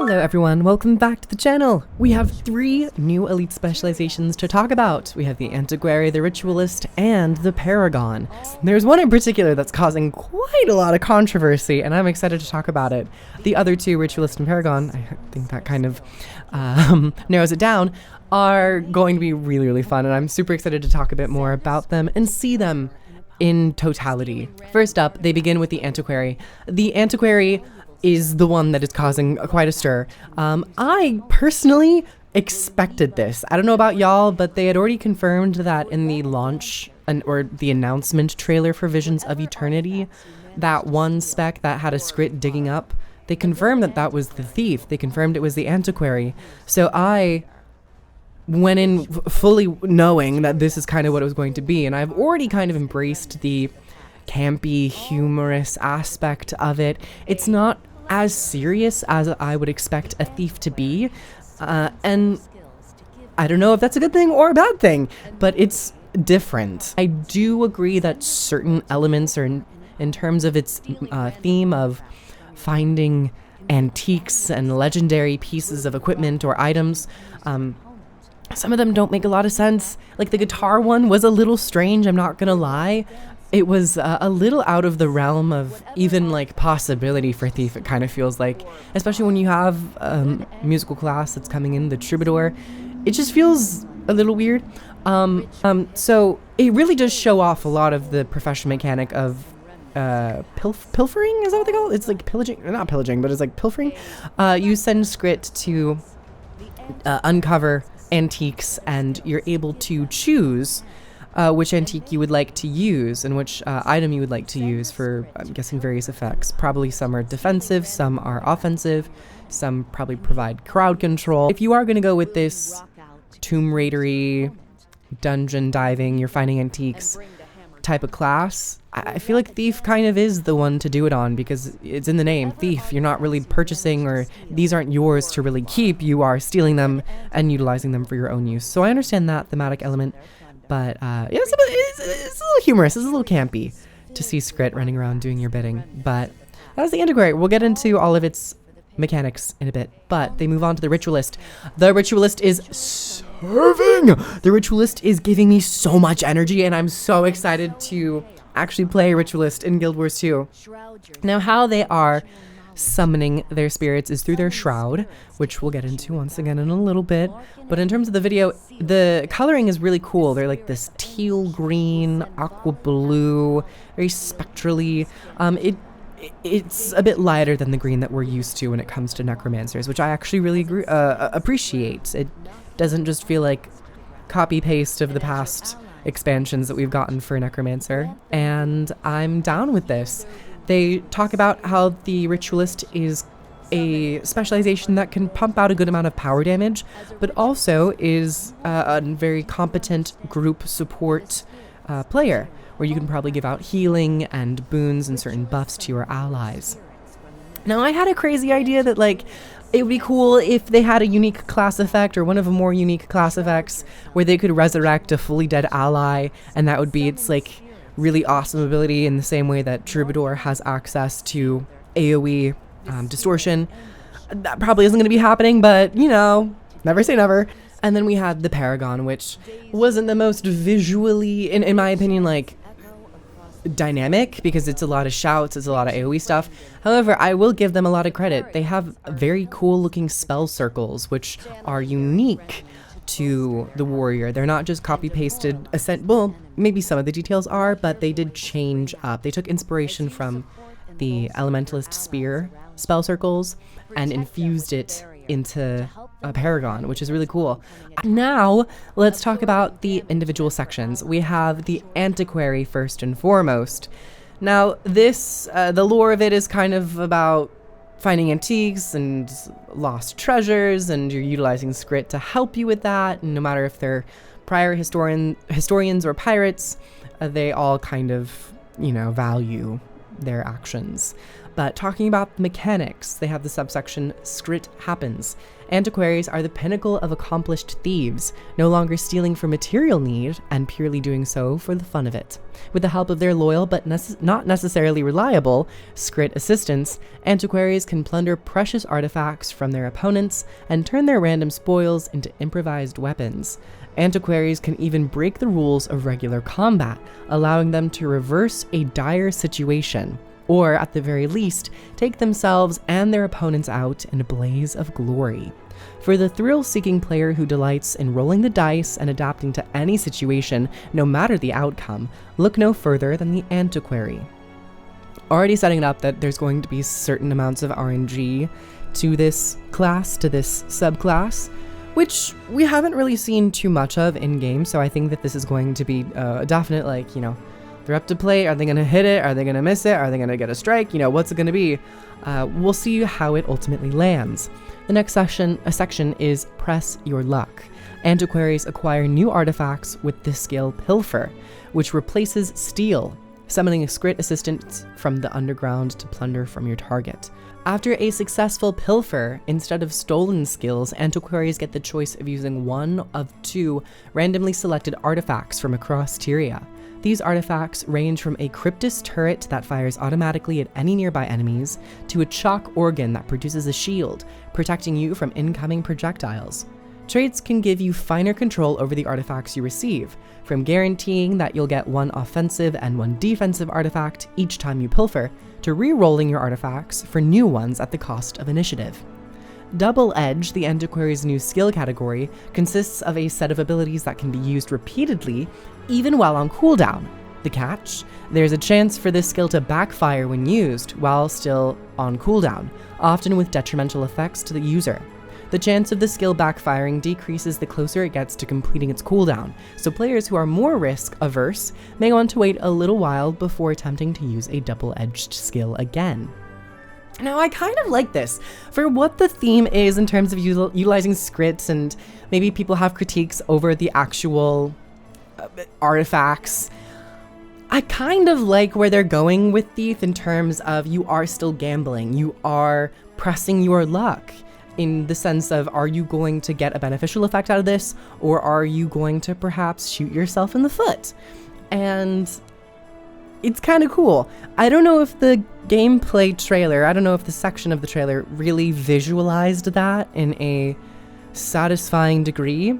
Hello everyone, welcome back to the channel. We have 3 new elite specializations to talk about. We have the Antiquary, the Ritualist, and the Paragon. There's one in particular that's causing quite a lot of controversy, and I'm excited to talk about it. The other 2, Ritualist and Paragon, I think that kind of narrows it down, are going to be really, really fun, and I'm super excited to talk a bit more about them and see them in totality. First up, they begin with the Antiquary. The Antiquary is the one that is causing quite a stir. I personally expected this. I don't know about y'all, but they had already confirmed that in the launch or the announcement trailer for Visions of Eternity, that one spec that had a Skrit digging up, they confirmed that that was the thief. They confirmed it was the Antiquary. So I went in fully knowing that this is kind of what it was going to be, and I've already kind of embraced the campy, humorous aspect of it. It's not as serious as I would expect a thief to be, and I don't know if that's a good thing or a bad thing, but it's different. I do agree that certain elements are in terms of its theme of finding antiques and legendary pieces of equipment or items. Some of them don't make a lot of sense. Like the guitar one was a little strange, I'm not gonna lie. It was a little out of the realm of even like possibility for thief, it kind of feels like, especially when you have musical class that's coming in, the troubadour. It just feels a little weird. So it really does show off a lot of the profession mechanic of pilfering, is that what they call it? It's like pillaging, not pillaging, but it's like pilfering. You send Skrit to uncover antiques, and you're able to choose which antique you would like to use and which item you would like to use for, I'm guessing, various effects. Probably some are defensive, some are offensive, some probably provide crowd control. If you are going to go with this Tomb Raidery, dungeon diving, you're finding antiques type of class, I feel like Thief kind of is the one to do it on, because it's in the name, Thief. You're not really purchasing, or these aren't yours to really keep, you are stealing them and utilizing them for your own use. So I understand that thematic element, but yeah, it's a little humorous, it's a little campy to see Skrit running around doing your bidding. But that was the Antiquary. We'll get into all of its mechanics in a bit, but they move on to the Ritualist. The Ritualist is serving! The Ritualist is giving me so much energy, and I'm so excited to actually play Ritualist in Guild Wars 2. Now, how they are summoning their spirits is through their shroud, which we'll get into once again in a little bit. But in terms of the video, the coloring is really cool. They're like this teal green, aqua blue, very spectrally. It's a bit lighter than the green that we're used to when it comes to necromancers, which I actually really appreciate. It doesn't just feel like copy-paste of the past expansions that we've gotten for necromancer, and I'm down with this. They talk about how the Ritualist is a specialization that can pump out a good amount of power damage, but also is a very competent group support player, where you can probably give out healing and boons and certain buffs to your allies. Now, I had a crazy idea that, like, it would be cool if they had a unique class effect, or one of the more unique class effects, where they could resurrect a fully dead ally, and that would be its, like, really awesome ability, in the same way that Troubadour has access to AoE distortion. That probably isn't going to be happening, but, you know, never say never. And then we had the Paragon, which wasn't the most visually, in my opinion, like, dynamic, because it's a lot of shouts, it's a lot of AoE stuff. However, I will give them a lot of credit. They have very cool looking spell circles, which are unique to the warrior. They're not just copy pasted well, maybe some of the details are, but they did change up. They took inspiration from the Elementalist Spear spell circles and infused it into a Paragon, which is really cool. Now, let's talk about the individual sections. We have the Antiquary first and foremost. Now, this, the lore of it is kind of about finding antiques and lost treasures, and you're utilizing Skrit to help you with that. And no matter if they're prior historians or pirates, they all kind of, you know, value their actions. But talking about the mechanics, they have the subsection Scrit Happens. Antiquaries are the pinnacle of accomplished thieves, no longer stealing for material need and purely doing so for the fun of it. With the help of their loyal but not necessarily reliable Scrit assistants, antiquaries can plunder precious artifacts from their opponents and turn their random spoils into improvised weapons. Antiquaries can even break the rules of regular combat, allowing them to reverse a dire situation, or at the very least, take themselves and their opponents out in a blaze of glory. For the thrill-seeking player who delights in rolling the dice and adapting to any situation, no matter the outcome, look no further than the Antiquary. Already setting it up that there's going to be certain amounts of RNG to this class, to this subclass, which we haven't really seen too much of in-game, so I think that this is going to be a definite, like, you know, they're up to play. Are they going to hit it? Are they going to miss it? Are they going to get a strike? You know, what's it going to be? We'll see how it ultimately lands. The next section is Press Your Luck. Antiquaries acquire new artifacts with the skill Pilfer, which replaces Steal, summoning a Scrit assistant from the underground to plunder from your target. After a successful Pilfer, instead of stolen skills, antiquaries get the choice of using one of two randomly selected artifacts from across Tyria. These artifacts range from a Cryptus turret that fires automatically at any nearby enemies, to a chalk organ that produces a shield, protecting you from incoming projectiles. Traits can give you finer control over the artifacts you receive, from guaranteeing that you'll get one offensive and one defensive artifact each time you pilfer, to re-rolling your artifacts for new ones at the cost of initiative. Double Edge, the Antiquary's new skill category, consists of a set of abilities that can be used repeatedly, even while on cooldown. The catch? There's a chance for this skill to backfire when used, while still on cooldown, often with detrimental effects to the user. The chance of the skill backfiring decreases the closer it gets to completing its cooldown, so players who are more risk-averse may want to wait a little while before attempting to use a double-edged skill again. Now, I kind of like this. For what the theme is in terms of utilizing scripts, and maybe people have critiques over the actual artifacts, I kind of like where they're going with Thief in terms of you are still gambling. You are pressing your luck in the sense of, are you going to get a beneficial effect out of this, or are you going to perhaps shoot yourself in the foot? And it's kind of cool. I don't know if the gameplay trailer, I don't know if the section of the trailer really visualized that in a satisfying degree,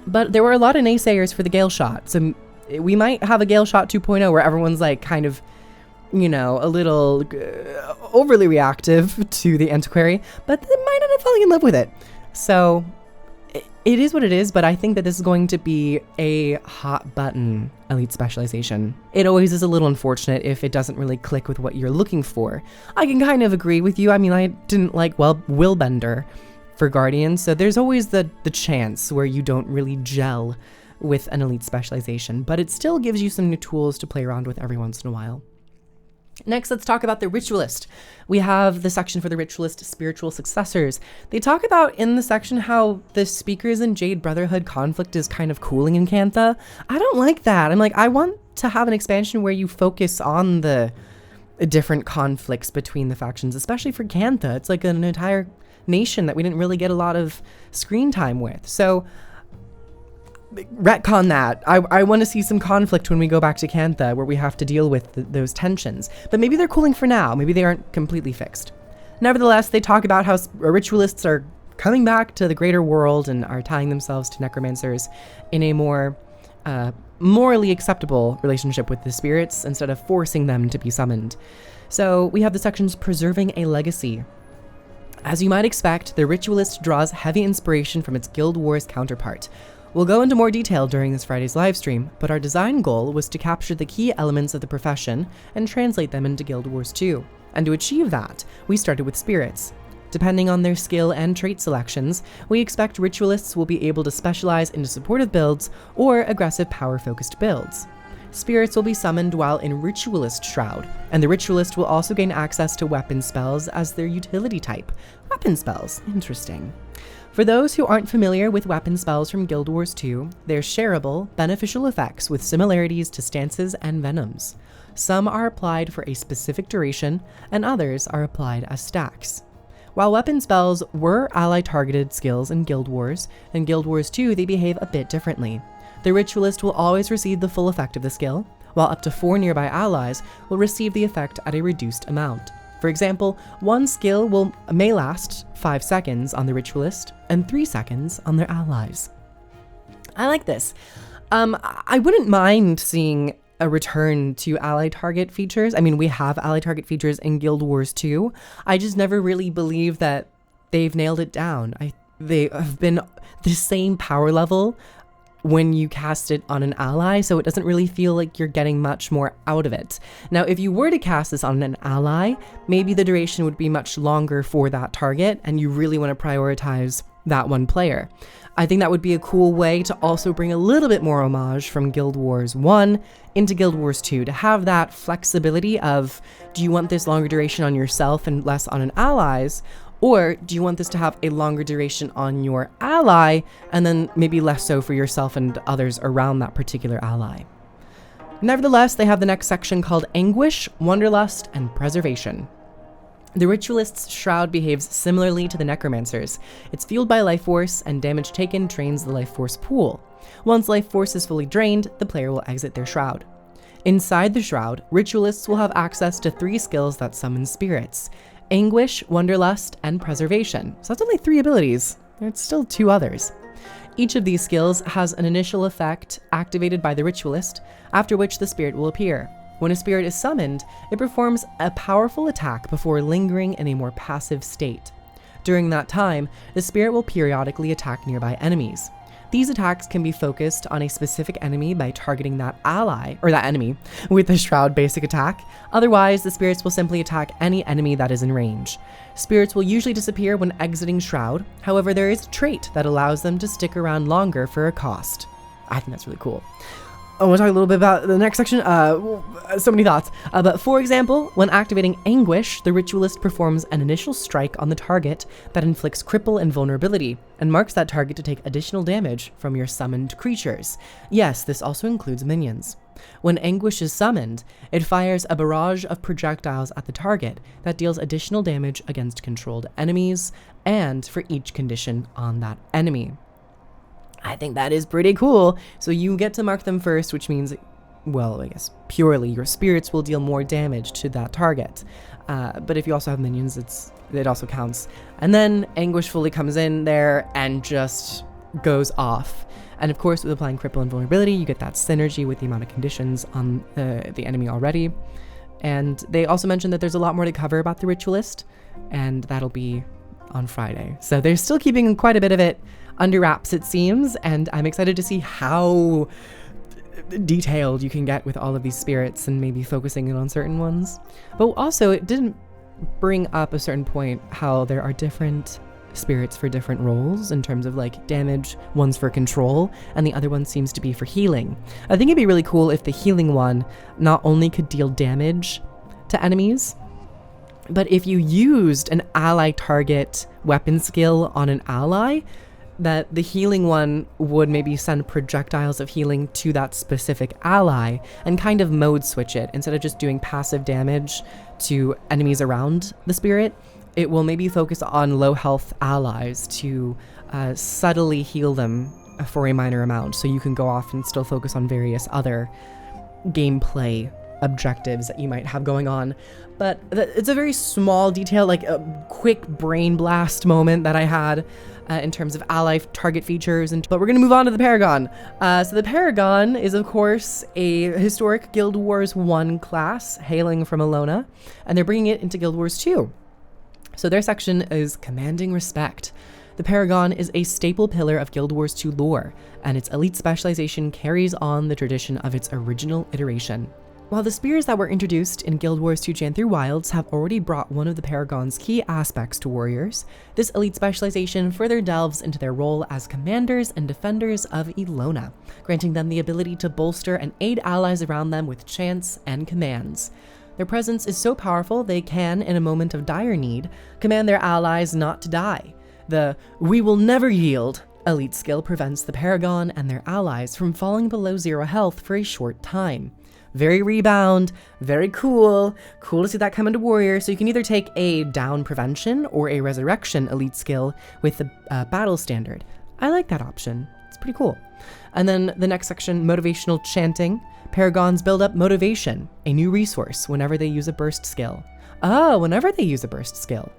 but there were a lot of naysayers for the Gale Shot. So we might have a Gale Shot 2.0 where everyone's like kind of, you know, a little overly reactive to the Antiquary, but they might end up falling in love with it. So it is what it is, but I think that this is going to be a hot button elite specialization. It always is a little unfortunate if it doesn't really click with what you're looking for. I can kind of agree with you. I mean, I didn't like, well, Willbender for Guardian, so there's always the chance where you don't really gel with an elite specialization, but it still gives you some new tools to play around with every once in a while. Next, let's talk about the Ritualist. We have the section for the Ritualist spiritual successors. They talk about in the section how the Speakers and Jade Brotherhood conflict is kind of cooling in Cantha. I don't like that. I'm like, I want to have an expansion where you focus on the different conflicts between the factions, especially for Cantha. It's like an entire nation that we didn't really get a lot of screen time with. So retcon that. I want to see some conflict when we go back to Cantha where we have to deal with those tensions. But maybe they're cooling for now. Maybe they aren't completely fixed. Nevertheless, they talk about how ritualists are coming back to the greater world and are tying themselves to necromancers in a more morally acceptable relationship with the spirits instead of forcing them to be summoned. So we have the sections Preserving a Legacy. As you might expect, the Ritualist draws heavy inspiration from its Guild Wars counterpart. We'll go into more detail during this Friday's livestream, but our design goal was to capture the key elements of the profession and translate them into Guild Wars 2. And to achieve that, we started with spirits. Depending on their skill and trait selections, we expect ritualists will be able to specialize into supportive builds or aggressive power-focused builds. Spirits will be summoned while in Ritualist Shroud, and the Ritualist will also gain access to weapon spells as their utility type. Weapon spells, interesting. For those who aren't familiar with weapon spells from Guild Wars 2, they're shareable, beneficial effects with similarities to stances and venoms. Some are applied for a specific duration, and others are applied as stacks. While weapon spells were ally-targeted skills in Guild Wars 2, they behave a bit differently. The Ritualist will always receive the full effect of the skill, while up to 4 nearby allies will receive the effect at a reduced amount. For example, one skill may last 5 seconds on the Ritualist and 3 seconds on their allies. I like this. I wouldn't mind seeing a return to ally target features. I mean, we have ally target features in Guild Wars 2. I just never really believe that they've nailed it down. They have been the same power level when you cast it on an ally, so it doesn't really feel like you're getting much more out of it. Now, if you were to cast this on an ally, maybe the duration would be much longer for that target, and you really want to prioritize that one player. I think that would be a cool way to also bring a little bit more homage from Guild Wars 1 into Guild Wars 2, to have that flexibility of, do you want this longer duration on yourself and less on an allies, or do you want this to have a longer duration on your ally and then maybe less so for yourself and others around that particular ally? Nevertheless, they have the next section called Anguish, Wanderlust, and Preservation. The Ritualist's Shroud behaves similarly to the Necromancer's. It's fueled by life force, and damage taken drains the life force pool. Once life force is fully drained, the player will exit their Shroud. Inside the Shroud, Ritualists will have access to 3 skills that summon spirits: Anguish, Wanderlust, and Preservation. So that's only 3 abilities. There's still 2 others. Each of these skills has an initial effect activated by the Ritualist, after which the spirit will appear. When a spirit is summoned, it performs a powerful attack before lingering in a more passive state. During that time, the spirit will periodically attack nearby enemies. These attacks can be focused on a specific enemy by targeting that ally, or that enemy, with the Shroud basic attack. Otherwise, the spirits will simply attack any enemy that is in range. Spirits will usually disappear when exiting Shroud. However, there is a trait that allows them to stick around longer for a cost. I think that's really cool. I want to talk a little bit about the next section. So many thoughts. But for example, when activating Anguish, the Ritualist performs an initial strike on the target that inflicts cripple and vulnerability, and marks that target to take additional damage from your summoned creatures. Yes, this also includes minions. When Anguish is summoned, it fires a barrage of projectiles at the target that deals additional damage against controlled enemies, and for each condition on that enemy. I think that is pretty cool. So you get to mark them first, which means, well, I guess purely your spirits will deal more damage to that target. But if you also have minions, it also counts. And then Anguish fully comes in there and just goes off. And of course, with applying cripple and vulnerability, you get that synergy with the amount of conditions on the enemy already. And they also mentioned that there's a lot more to cover about the Ritualist, and that'll be on Friday. So they're still keeping quite a bit of it under wraps, it seems, and I'm excited to see how detailed you can get with all of these spirits and maybe focusing in on certain ones. But also, it didn't bring up a certain point how there are different spirits for different roles in terms of like damage. One's for control and the other one seems to be for healing. I think it'd be really cool if the healing one not only could deal damage to enemies, but if you used an ally target weapon skill on an ally, that the healing one would maybe send projectiles of healing to that specific ally and kind of mode switch it. Instead of just doing passive damage to enemies around the spirit, it will maybe focus on low health allies to subtly heal them for a minor amount, so you can go off and still focus on various other gameplay objectives that you might have going on. But it's a very small detail, like a quick brain blast moment that I had in terms of ally target features. But we're going to move on to the Paragon. So the Paragon is, of course, a historic Guild Wars 1 class hailing from Alona, and they're bringing it into Guild Wars 2. So their section is Commanding Respect. The Paragon is a staple pillar of Guild Wars 2 lore, and its elite specialization carries on the tradition of its original iteration. While the spears that were introduced in Guild Wars 2 Jan through Wilds have already brought one of the Paragon's key aspects to warriors, this elite specialization further delves into their role as commanders and defenders of Ilona, granting them the ability to bolster and aid allies around them with chants and commands. Their presence is so powerful they can, in a moment of dire need, command their allies not to die. The "we will never yield" elite skill prevents the Paragon and their allies from falling below 0 health for a short time. Very rebound, very cool. Cool to see that come into warrior. So you can either take a down prevention or a resurrection elite skill with the battle standard. I like that option. It's pretty cool. And then the next section, motivational chanting. Paragons build up motivation, a new resource whenever they use a burst skill. Oh, whenever they use a burst skill.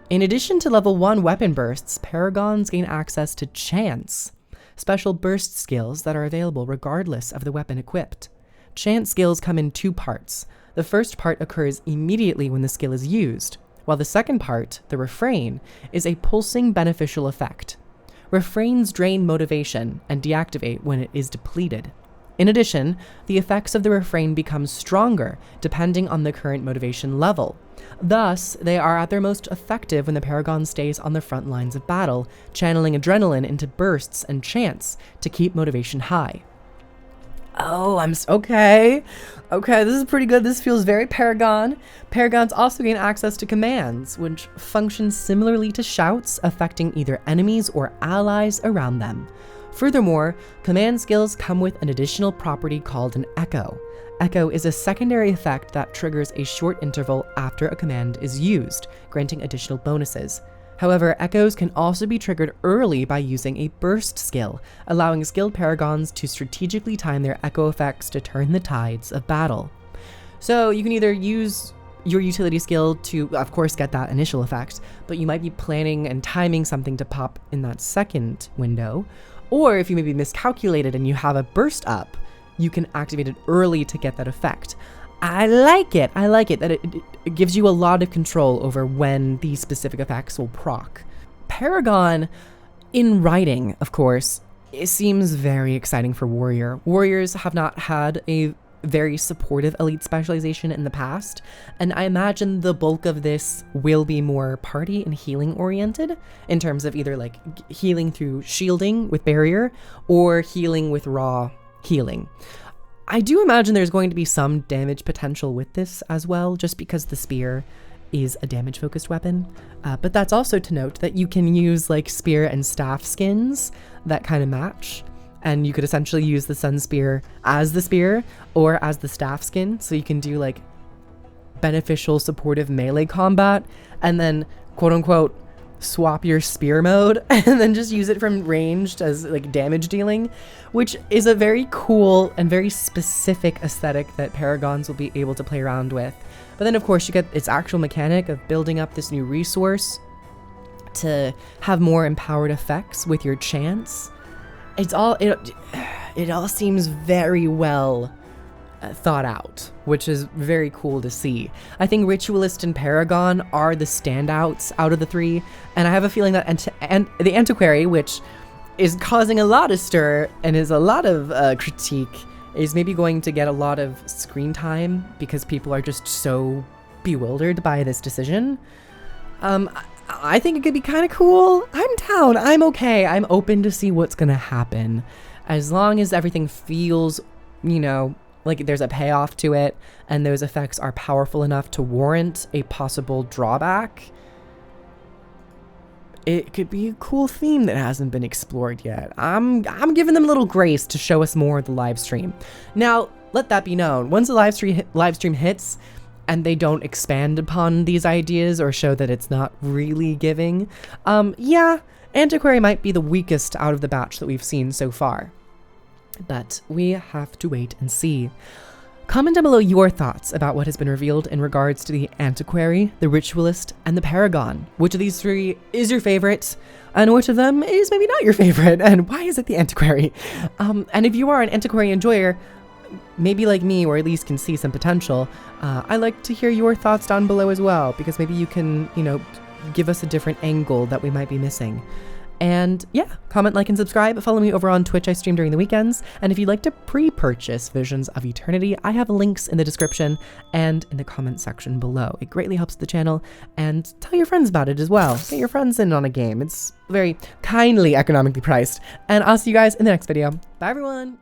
In addition to level 1 weapon bursts, Paragons gain access to chants, special burst skills that are available regardless of the weapon equipped. Chant skills come in 2 parts. The first part occurs immediately when the skill is used, while the second part, the refrain, is a pulsing beneficial effect. Refrains drain motivation and deactivate when it is depleted. In addition, the effects of the refrain become stronger depending on the current motivation level. Thus, they are at their most effective when the Paragon stays on the front lines of battle, channeling adrenaline into bursts and chants to keep motivation high. Oh, okay. Okay, this is pretty good. This feels very Paragon. Paragons also gain access to commands, which function similarly to shouts, affecting either enemies or allies around them. Furthermore, command skills come with an additional property called an echo. Echo is a secondary effect that triggers a short interval after a command is used, granting additional bonuses. However, echoes can also be triggered early by using a burst skill, allowing skilled Paragons to strategically time their echo effects to turn the tides of battle. So you can either use your utility skill to, of course, get that initial effect, but you might be planning and timing something to pop in that second window. Or if you maybe miscalculated and you have a burst up, you can activate it early to get that effect. I like it that it gives you a lot of control over when these specific effects will proc. Paragon, in writing, of course, it seems very exciting for Warrior. Warriors have not had a very supportive elite specialization in the past, and I imagine the bulk of this will be more party and healing oriented in terms of either like healing through shielding with barrier or healing with raw healing. I do imagine there's going to be some damage potential with this as well, just because the spear is a damage focused weapon, but that's also to note that you can use like spear and staff skins that kind of match. And you could essentially use the Sun Spear as the spear or as the staff skin. So you can do like beneficial supportive melee combat and then quote unquote swap your spear mode and then just use it from ranged as like damage dealing, which is a very cool and very specific aesthetic that Paragons will be able to play around with. But then of course you get its actual mechanic of building up this new resource to have more empowered effects with your chants. It all seems very well thought out, which is very cool to see. I think Ritualist and Paragon are the standouts out of the 3, and I have a feeling that the Antiquary, which is causing a lot of stir and is a lot of critique, is maybe going to get a lot of screen time because people are just so bewildered by this decision. I think it could be kind of cool. I'm down. I'm okay. I'm open to see what's going to happen. As long as everything feels, like there's a payoff to it and those effects are powerful enough to warrant a possible drawback, it could be a cool theme that hasn't been explored yet. I'm giving them a little grace to show us more of the live stream. Now, let that be known. Once the live stream hits, and they don't expand upon these ideas or show that it's not really giving, yeah, Antiquary might be the weakest out of the batch that we've seen so far. But we have to wait and see. Comment down below your thoughts about what has been revealed in regards to the Antiquary, the Ritualist, and the Paragon. Which of these 3 is your favorite, and which of them is maybe not your favorite, and why is it the Antiquary? And if you are an Antiquary enjoyer, maybe like me, or at least can see some potential, I'd like to hear your thoughts down below as well, because maybe you can, give us a different angle that we might be missing. And yeah, comment, like, and subscribe. Follow me over on Twitch. I stream during the weekends. And if you'd like to pre-purchase Visions of Eternity, I have links in the description and in the comment section below. It greatly helps the channel, and tell your friends about it as well. Get your friends in on a game. It's very kindly economically priced. And I'll see you guys in the next video. Bye, everyone.